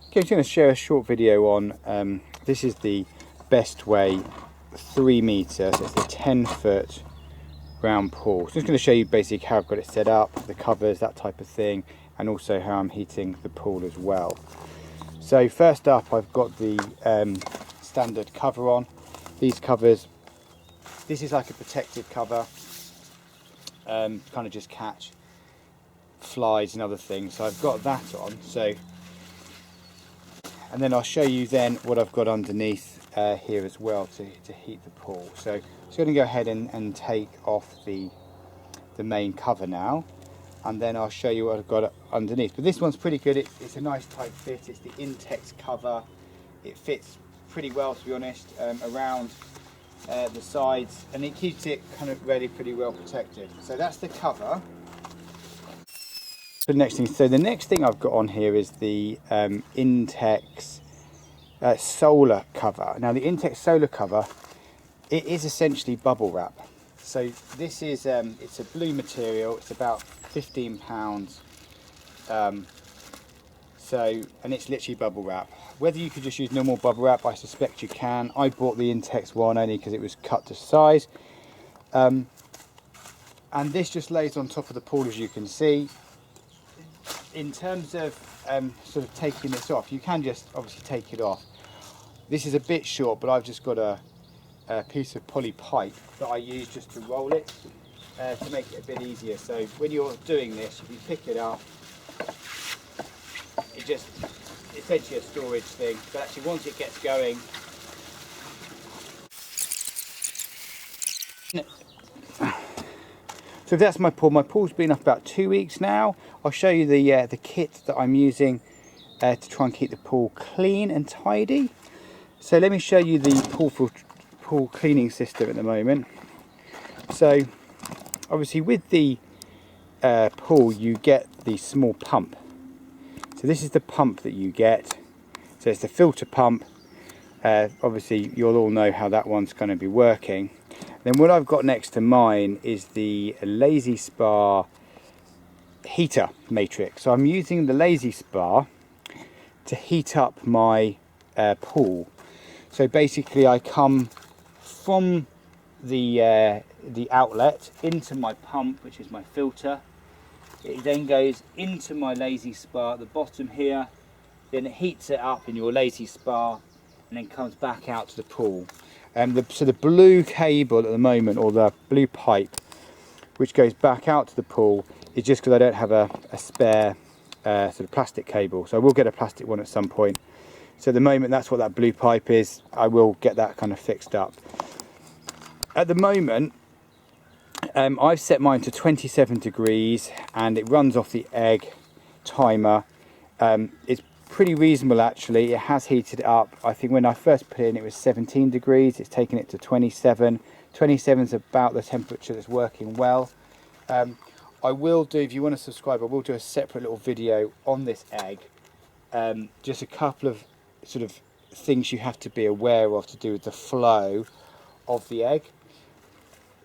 Okay, I'm just going to share a short video on, this is the Bestway 3 metre, so it's a 10-foot round pool. So I'm just going to show you basically how I've got it set up, the covers, that type of thing, and also how I'm heating the pool as well. So first up, I've got the standard cover on. These covers, this is like a protective cover, kind of just catch flies and other things. So I've got that on. So, and then I'll show you then what I've got underneath here as well to heat the pool. So I'm just going to go ahead and take off the main cover now, and then I'll show you what I've got underneath. But this one's pretty good. It's a nice tight fit. It's the Intex cover. It fits pretty well, to be honest, around the sides, and it keeps it kind of really pretty well protected. So that's the cover. The next thing I've got on here is the Intex solar cover. Now the Intex solar cover, it is essentially bubble wrap. So this is it's a blue material. It's about £15. And it's literally bubble wrap. Whether you could just use normal bubble wrap, I suspect you can. I bought the Intex one only because it was cut to size. And this just lays on top of the pool, as you can see. In terms of sort of taking this off, you can just obviously take it off. This is a bit short, but I've just got a piece of poly pipe that I use just to roll it to make it a bit easier. So when you're doing this, if you pick it up, it just essentially a storage thing. But actually, once it gets going, so that's my pool. My pool's been up about 2 weeks now. I'll show you the kit that I'm using to try and keep the pool clean and tidy. So let me show you the pool cleaning system at the moment. So obviously with the pool you get the small pump. So this is the pump that you get. So it's the filter pump. Obviously you'll all know how that one's going to be working. Then what I've got next to mine is the Lazy Spa heater matrix. So I'm using the Lazy Spa to heat up my pool. So basically I come from the outlet into my pump, which is my filter. It then goes into my Lazy Spa at the bottom here. Then it heats it up in your Lazy Spa and then comes back out to the pool. So the blue cable at the moment, or the blue pipe, which goes back out to the pool, is just because I don't have a spare sort of plastic cable. So I will get a plastic one at some point. So at the moment, that's what that blue pipe is. I will get that kind of fixed up. At the moment, I've set mine to 27 degrees and it runs off the egg timer. It's pretty reasonable actually. It has heated up. I think when I first put it in, it was 17 degrees. It's taken it to 27. 27 is about the temperature that's working well. I will do, if you want to subscribe, I will do a separate little video on this egg. Just a couple of sort of things you have to be aware of to do with the flow of the egg.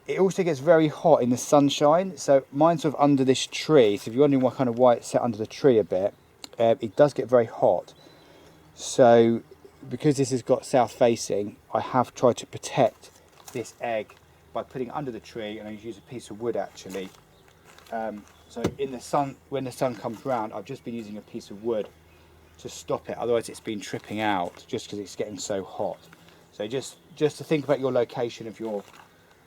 It also gets very hot in the sunshine. So mine's sort of under this tree. So if you're wondering why it's set under the tree a bit, it does get very hot. So because this has got south facing, I have tried to protect this egg by putting it under the tree, and I use a piece of wood actually. So in the sun, when the sun comes round, I've just been using a piece of wood to stop it. Otherwise it's been tripping out just because it's getting so hot. So just to think about your location of your,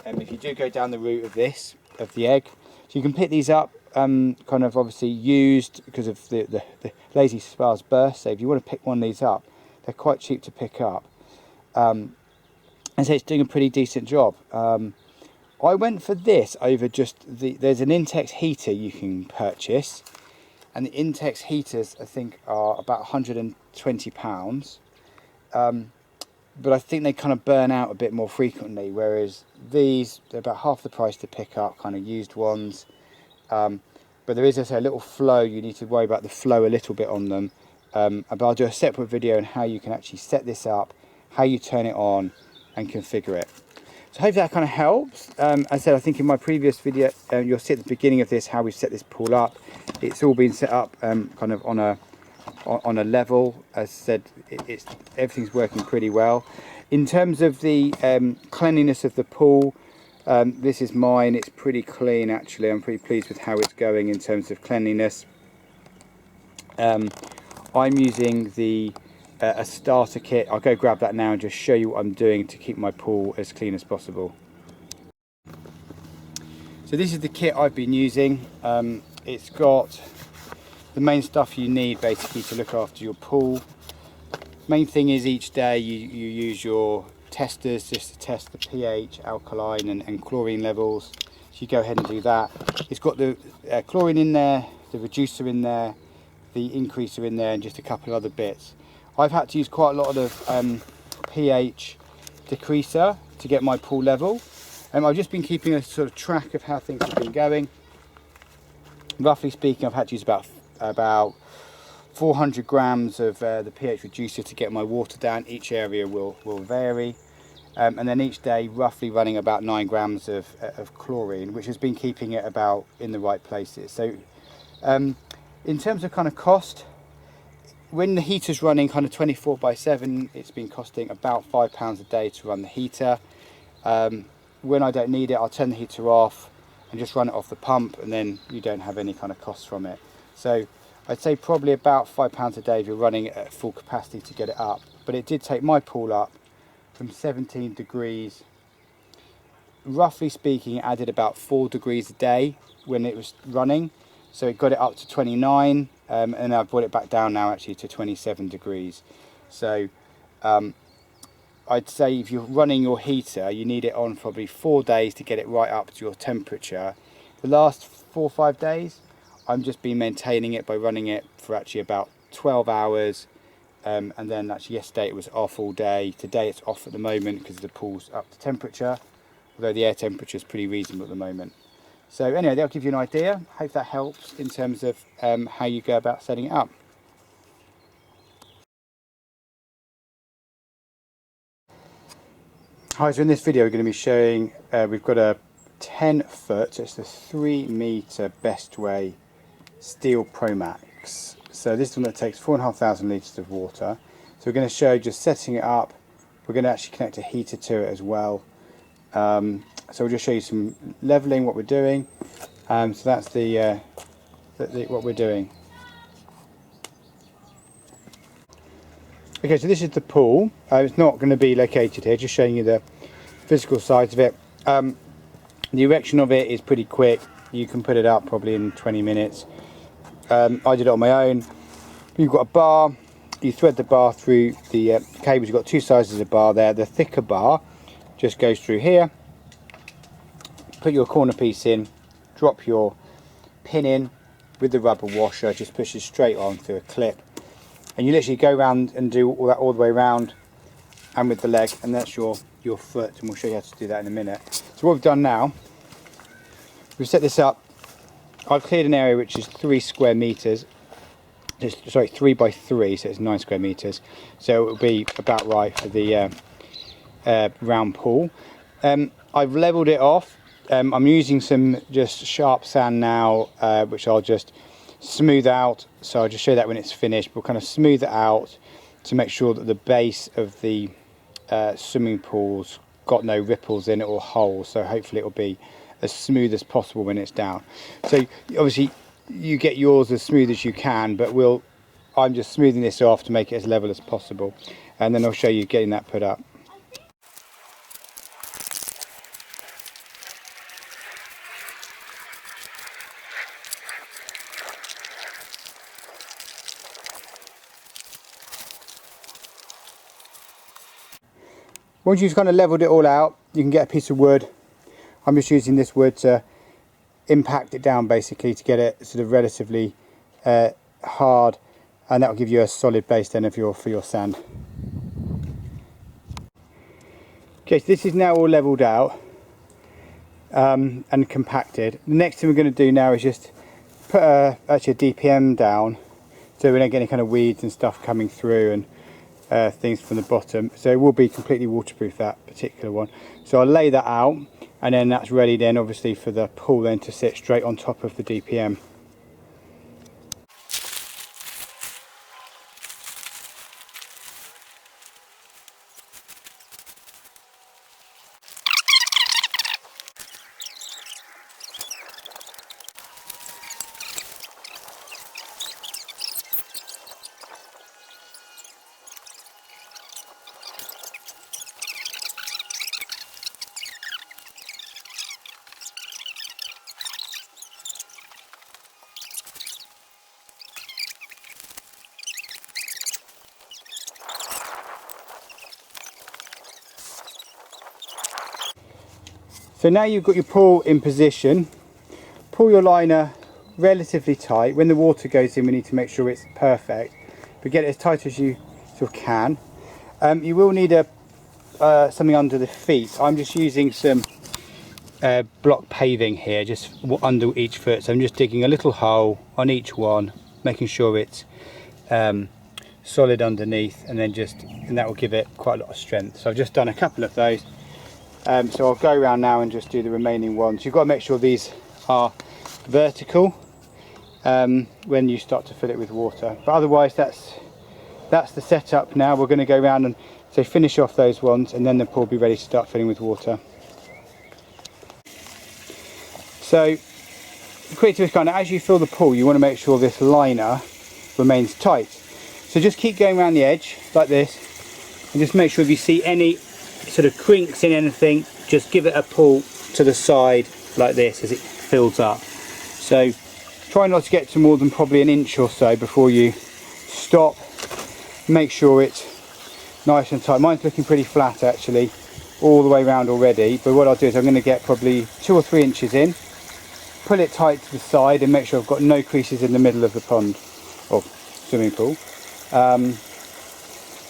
if you do go down the route of this, of the egg, so you can pick these up kind of obviously used because of the Lazy Spa's burst. So if you want to pick one of these up, they're quite cheap to pick up. And so it's doing a pretty decent job. I went for this over just there's an Intex heater you can purchase, and the Intex heaters I think are about £120, but I think they kind of burn out a bit more frequently, whereas these, they're about half the price to pick up, kind of used ones. But there is a little flow, you need to worry about the flow a little bit on them. But I'll do a separate video on how you can actually set this up, how you turn it on and configure it. So hopefully that kind of helps. As I said, I think in my previous video, you'll see at the beginning of this how we set this pool up. It's all been set up kind of on a on a level. As I said, everything's working pretty well. In terms of the cleanliness of the pool, this is mine. It's pretty clean actually. I'm pretty pleased with how it's going in terms of cleanliness. I'm using a starter kit. I'll go grab that now and just show you what I'm doing to keep my pool as clean as possible. So this is the kit I've been using. It's got the main stuff you need basically to look after your pool. Main thing is each day you use your testers just to test the pH, alkaline and chlorine levels. So you go ahead and do that. It's got the chlorine in there, the reducer in there, the increaser in there, and just a couple of other bits. I've had to use quite a lot of pH decreaser to get my pool level. I've just been keeping a sort of track of how things have been going. Roughly speaking, I've had to use about 400 grams of the pH reducer to get my water down. Each area will vary. And then each day roughly running about 9 grams of chlorine, which has been keeping it about in the right places. So in terms of kind of cost, when the heater's running kind of 24/7, it's been costing about £5 a day to run the heater. When I don't need it, I'll turn the heater off and just run it off the pump, and then you don't have any kind of costs from it. So I'd say probably about £5 a day if you're running it at full capacity to get it up. But it did take my pool up from 17 degrees. Roughly speaking, it added about 4 degrees a day when it was running. So it got it up to 29, and I've brought it back down now actually to 27 degrees. So I'd say if you're running your heater, you need it on probably 4 days to get it right up to your temperature. The last 4 or 5 days, I've just been maintaining it by running it for actually about 12 hours. And then actually yesterday it was off all day. Today it's off at the moment because the pool's up to temperature, although the air temperature is pretty reasonable at the moment. So anyway, that'll give you an idea. Hope that helps in terms of how you go about setting it up. Hi, so in this video we're going to be showing, we've got a 10-foot, so it's a 3-meter Bestway steel Pro Max. So this one that takes 4,500 litres of water. So we're going to show just setting it up. We're going to actually connect a heater to it as well. So we'll just show you some levelling, what we're doing. So that's what we're doing. Okay, so this is the pool. It's not going to be located here, just showing you the physical sides of it. The erection of it is pretty quick. You can put it up probably in 20 minutes. I did it on my own. You've got a bar. You thread the bar through the cables. You've got 2 sizes of bar there. The thicker bar just goes through here. Put your corner piece in. Drop your pin in with the rubber washer. Just pushes straight on through a clip. And you literally go around and do all that all the way around, and with the leg, and that's your foot, and we'll show you how to do that in a minute. So what we've done now, we've set this up. I've cleared an area which is 3 square meters. Sorry, 3 by 3, so it's 9 square meters. So it will be about right for the round pool. I've leveled it off. I'm using some just sharp sand now, which I'll just smooth out. So I'll just show you that when it's finished. We'll kind of smooth it out to make sure that the base of the swimming pool's got no ripples in it or holes. So hopefully it will be as smooth as possible when it's down. So obviously you get yours as smooth as you can, but I'm just smoothing this off to make it as level as possible, and then I'll show you getting that put up. Once you've kind of leveled it all out, you can get a piece of wood. I'm just using this wood to impact it down basically to get it sort of relatively hard, and that will give you a solid base then for your sand. Okay, so this is now all leveled out and compacted. The next thing we're going to do now is just put actually a DPM down so we don't get any kind of weeds and stuff coming through and things from the bottom. So it will be completely waterproof, that particular one. So I'll lay that out, and then that's ready then obviously for the pool then to sit straight on top of the DPM. So now you've got your pool in position, pull your liner relatively tight. When the water goes in, we need to make sure it's perfect, but get it as tight as you sort of can. You will need something under the feet. I'm just using some block paving here, just under each foot. So I'm just digging a little hole on each one, making sure it's solid underneath, and that will give it quite a lot of strength. So I've just done a couple of those. So I'll go around now and just do the remaining ones. You've got to make sure these are vertical when you start to fill it with water. But otherwise, that's the setup now. We're going to go around and finish off those ones, and then the pool will be ready to start filling with water. So quick to kind of, as you fill the pool, you want to make sure this liner remains tight. So just keep going around the edge like this, and just make sure if you see any sort of crinks in anything, just give it a pull to the side like this as it fills up. So try not to get to more than probably an inch or so before you stop. Make sure it's nice and tight. Mine's looking pretty flat actually all the way around already, but what I'll do is I'm going to get probably 2 or 3 inches in, pull it tight to the side, and make sure I've got no creases in the middle of the pond or swimming pool.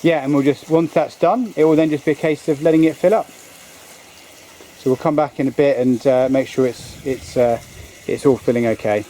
Yeah, and once that's done, it will then just be a case of letting it fill up. So we'll come back in a bit and make sure it's all filling okay.